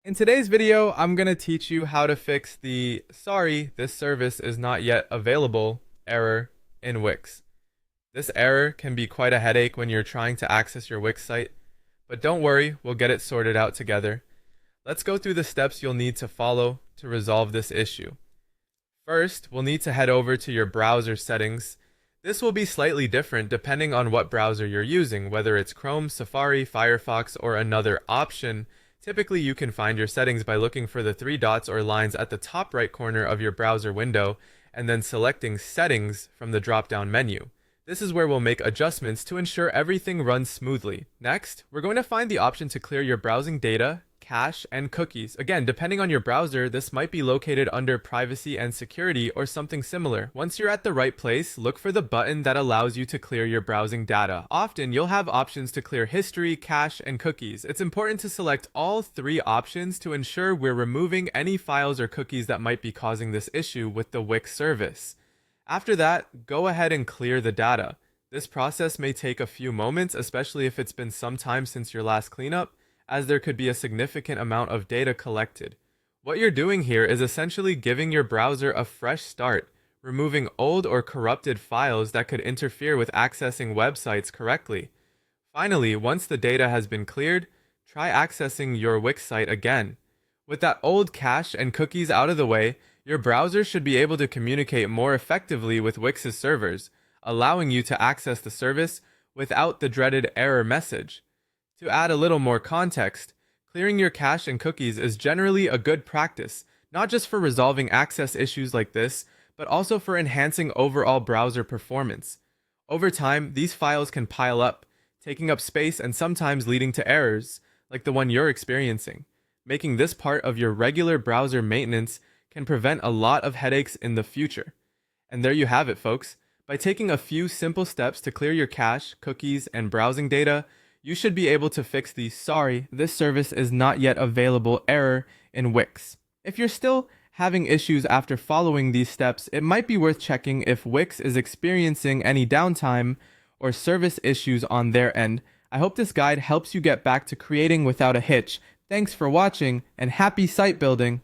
In today's video, I'm going to teach you how to fix the "sorry, this service is not yet available" error in Wix. This error can be quite a headache when you're trying to access your Wix site, but don't worry, we'll get it sorted out together. Let's go through the steps you'll need to follow to resolve this issue. First, we'll need to head over to your browser settings. This will be slightly different depending on what browser you're using, whether it's Chrome, Safari, Firefox, or another option. Typically, you can find your settings by looking for the three dots or lines at the top right corner of your browser window and then selecting Settings from the drop-down menu. This is where we'll make adjustments to ensure everything runs smoothly. Next, we're going to find the option to clear your browsing data, cache, and cookies. Again, depending on your browser, this might be located under Privacy and Security or something similar. Once you're at the right place, look for the button that allows you to clear your browsing data. Often, you'll have options to clear history, cache, and cookies. It's important to select all three options to ensure we're removing any files or cookies that might be causing this issue with the Wix service. After that, go ahead and clear the data. This process may take a few moments, especially if it's been some time since your last cleanup, as there could be a significant amount of data collected. What you're doing here is essentially giving your browser a fresh start, removing old or corrupted files that could interfere with accessing websites correctly. Finally, once the data has been cleared, try accessing your Wix site again. With that old cache and cookies out of the way, your browser should be able to communicate more effectively with Wix's servers, allowing you to access the service without the dreaded error message. To add a little more context, clearing your cache and cookies is generally a good practice, not just for resolving access issues like this, but also for enhancing overall browser performance. Over time, these files can pile up, taking up space and sometimes leading to errors, like the one you're experiencing. Making this part of your regular browser maintenance can prevent a lot of headaches in the future. And there you have it, folks. By taking a few simple steps to clear your cache, cookies, and browsing data, you should be able to fix the "sorry, this service is not yet available" error in Wix. If you're still having issues after following these steps, it might be worth checking if Wix is experiencing any downtime or service issues on their end. I hope this guide helps you get back to creating without a hitch. Thanks for watching, and happy site building!